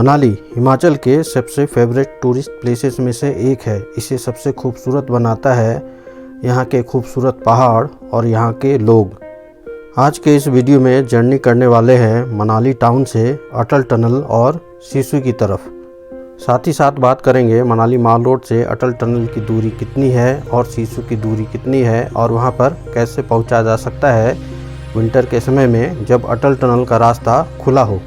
मनाली हिमाचल के सबसे favourite tourist places में से एक है। इसे सबसे खूबसूरत बनाता है यहाँ के खूबसूरत पहाड़ और यहाँ के लोग। आज के इस वीडियो में जर्नी करने वाले हैं मनाली टाउन से अटल टनल और सिसु की तरफ। साथ ही साथ बात करेंगे मनाली माल रोड से अटल टनल की दूरी कितनी है और सिसु की दूरी कितनी है और वहाँ पर कैसे पहुँचा जा सकता है विंटर के समय में जब अटल टनल का रास्ता खुला हो।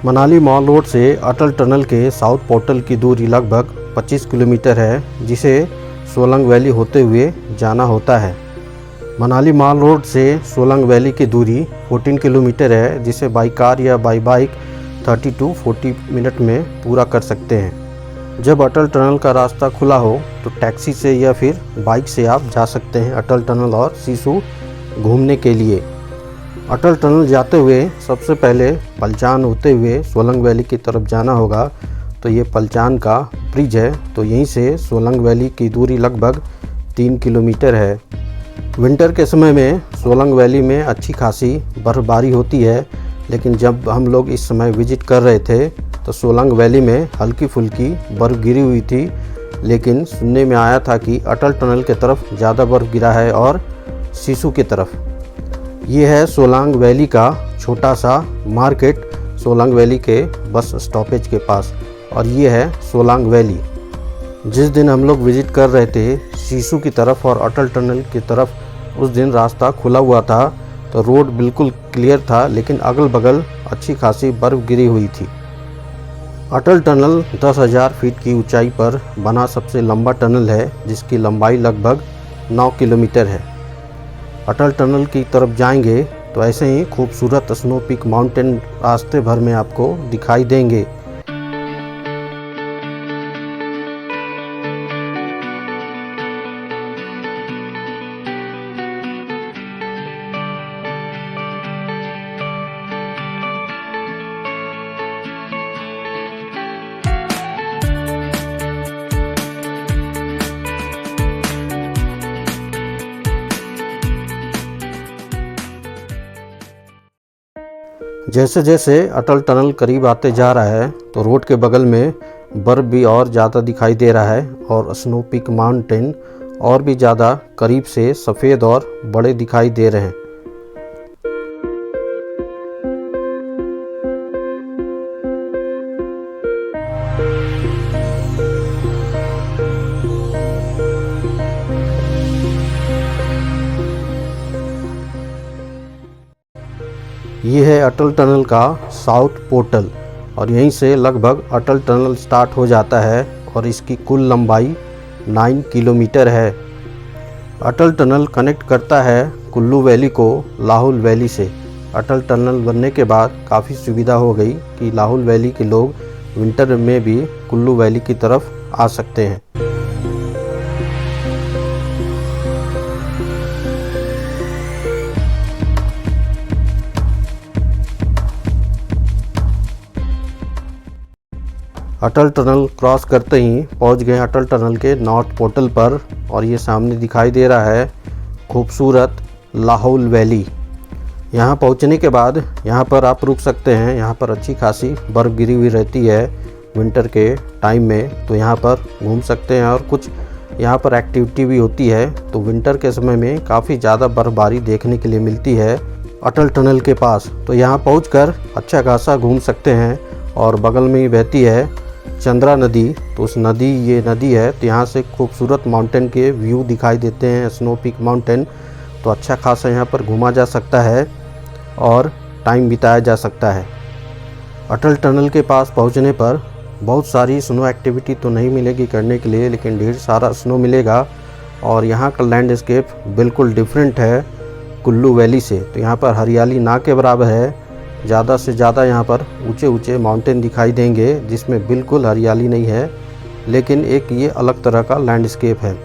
मनाली माल रोड से अटल टनल के साउथ पोर्टल की दूरी लगभग 25 किलोमीटर है, जिसे सोलंग वैली होते हुए जाना होता है। मनाली माल रोड से सोलंग वैली की दूरी 14 किलोमीटर है, जिसे बाई कार या बाई बाइक 30 to 40 मिनट में पूरा कर सकते हैं। जब अटल टनल का रास्ता खुला हो तो टैक्सी से या फिर बाइक से आप जा सकते हैं अटल टनल और सिसु घूमने के लिए। अटल टनल जाते हुए सबसे पहले पलचान होते हुए सोलंग वैली की तरफ जाना होगा। तो ये पलचान का ब्रिज है, तो यहीं से सोलंग वैली की दूरी लगभग 3 किलोमीटर है। विंटर के समय में सोलंग वैली में अच्छी खासी बर्फ़बारी होती है, लेकिन जब हम लोग इस समय विज़िट कर रहे थे तो सोलंग वैली में हल्की फुल्की बर्फ़ गिरी हुई थी, लेकिन सुनने में आया था कि अटल टनल की तरफ ज़्यादा बर्फ़ गिरा है और सिसु की तरफ। ये है सोलंग वैली का छोटा सा मार्केट सोलंग वैली के बस स्टॉपेज के पास, और ये है सोलंग वैली। जिस दिन हम लोग विज़िट कर रहे थे सिसु की तरफ और अटल टनल की तरफ, उस दिन रास्ता खुला हुआ था तो रोड बिल्कुल क्लियर था, लेकिन अगल बगल अच्छी खासी बर्फ़ गिरी हुई थी। अटल टनल 10,000 फीट की ऊंचाई पर बना सबसे लंबा टनल है, जिसकी लंबाई लगभग 9 किलोमीटर है। अटल टनल की तरफ जाएंगे तो ऐसे ही खूबसूरत स्नो पीक माउंटेन रास्ते भर में आपको दिखाई देंगे। जैसे जैसे अटल टनल करीब आते जा रहा है तो रोड के बगल में बर्फ़ भी और ज़्यादा दिखाई दे रहा है और स्नो पीक माउंटेन और भी ज़्यादा करीब से सफ़ेद और बड़े दिखाई दे रहे हैं। ये है अटल टनल का साउथ पोर्टल और यहीं से लगभग अटल टनल स्टार्ट हो जाता है और इसकी कुल लंबाई 9 किलोमीटर है। अटल टनल कनेक्ट करता है कुल्लू वैली को लाहौल वैली से। अटल टनल बनने के बाद काफ़ी सुविधा हो गई कि लाहौल वैली के लोग विंटर में भी कुल्लू वैली की तरफ आ सकते हैं। अटल टनल क्रॉस करते ही पहुंच गए अटल टनल के नॉर्थ पोर्टल पर, और ये सामने दिखाई दे रहा है खूबसूरत लाहौल वैली। यहाँ पहुँचने के बाद यहाँ पर आप रुक सकते हैं। यहाँ पर अच्छी खासी बर्फ़ गिरी हुई रहती है विंटर के टाइम में, तो यहाँ पर घूम सकते हैं और कुछ यहाँ पर एक्टिविटी भी होती है। तो विंटर के समय में काफ़ी ज़्यादा बर्फ़बारी देखने के लिए मिलती है अटल टनल के पास, तो यहाँ पहुँच अच्छा खासा घूम सकते हैं। और बगल में ही बहती है चंद्रा नदी, तो उस ये नदी है, तो यहाँ से खूबसूरत माउंटेन के व्यू दिखाई देते हैं, स्नो पीक माउंटेन। तो अच्छा खासा यहाँ पर घूमा जा सकता है और टाइम बिताया जा सकता है। अटल टनल के पास पहुँचने पर बहुत सारी स्नो एक्टिविटी तो नहीं मिलेगी करने के लिए, लेकिन ढेर सारा स्नो मिलेगा। और यहाँ का लैंडस्केप बिल्कुल डिफरेंट है कुल्लू वैली से। तो यहाँ पर हरियाली ना के बराबर है, ज़्यादा से ज़्यादा यहाँ पर ऊंचे ऊंचे माउंटेन दिखाई देंगे जिसमें बिल्कुल हरियाली नहीं है, लेकिन एक ये अलग तरह का लैंडस्केप है।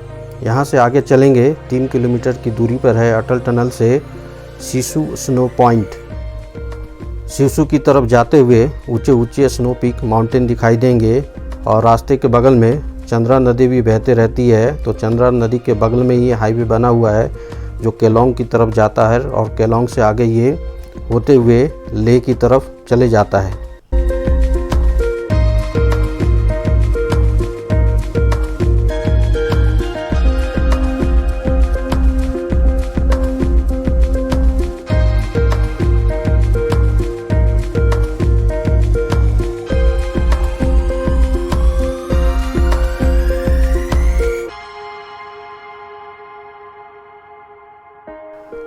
यहाँ से आगे चलेंगे 3 किलोमीटर की दूरी पर है अटल टनल से सिसु स्नो पॉइंट। सिसु की तरफ जाते हुए ऊंचे ऊंचे स्नो पीक माउंटेन दिखाई देंगे और रास्ते के बगल में चंद्रा नदी भी बहते रहती है। तो चंद्रा नदी के बगल में ये हाईवे बना हुआ है जो केलोंग की तरफ जाता है, और केलोंग से आगे ये होते हुए लेह की तरफ चले जाता है।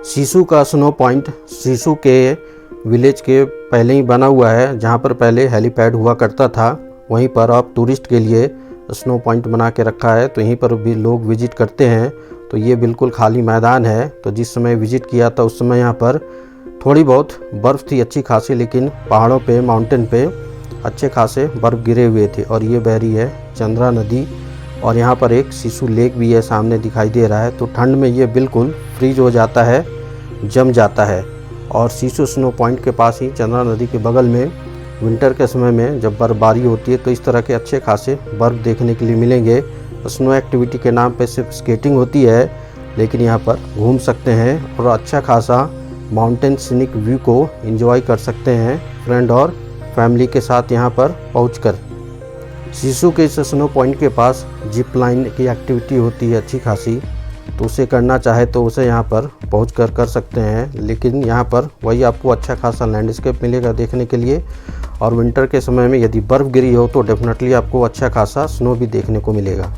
सिसु का स्नो पॉइंट सिसु के विलेज के पहले ही बना हुआ है, जहाँ पर पहले हेलीपैड हुआ करता था। वहीं पर अब टूरिस्ट के लिए स्नो पॉइंट बना के रखा है, तो यहीं पर भी लोग विजिट करते हैं। तो ये बिल्कुल खाली मैदान है। तो जिस समय विजिट किया था उस समय यहाँ पर थोड़ी बहुत बर्फ़ थी अच्छी खासी, लेकिन पहाड़ों पे माउंटेन पे अच्छे खासे बर्फ़ गिरे हुए थे। और ये बह रही है चंद्रा नदी और यहाँ पर एक सिसु लेक भी है सामने दिखाई दे रहा है। तो ठंड में ये बिल्कुल फ्रीज हो जाता है, जम जाता है। और सिसु स्नो पॉइंट के पास ही चंद्रा नदी के बगल में विंटर के समय में जब बर्फबारी होती है तो इस तरह के अच्छे खासे बर्फ़ देखने के लिए मिलेंगे। स्नो एक्टिविटी के नाम पे सिर्फ स्केटिंग होती है, लेकिन यहाँ पर घूम सकते हैं और अच्छा खासा माउंटेन सीनिक व्यू को एंजॉय कर सकते हैं फ्रेंड और फैमिली के साथ यहाँ पर पहुँचकर। सिसु के इस स्नो पॉइंट के पास जिप लाइन की एक्टिविटी होती है अच्छी खासी, तो उसे करना चाहे तो उसे यहाँ पर पहुँच कर सकते हैं। लेकिन यहाँ पर वही आपको अच्छा खासा लैंडस्केप मिलेगा देखने के लिए। और विंटर के समय में यदि बर्फ़ गिरी हो तो डेफिनेटली आपको अच्छा खासा स्नो भी देखने को मिलेगा।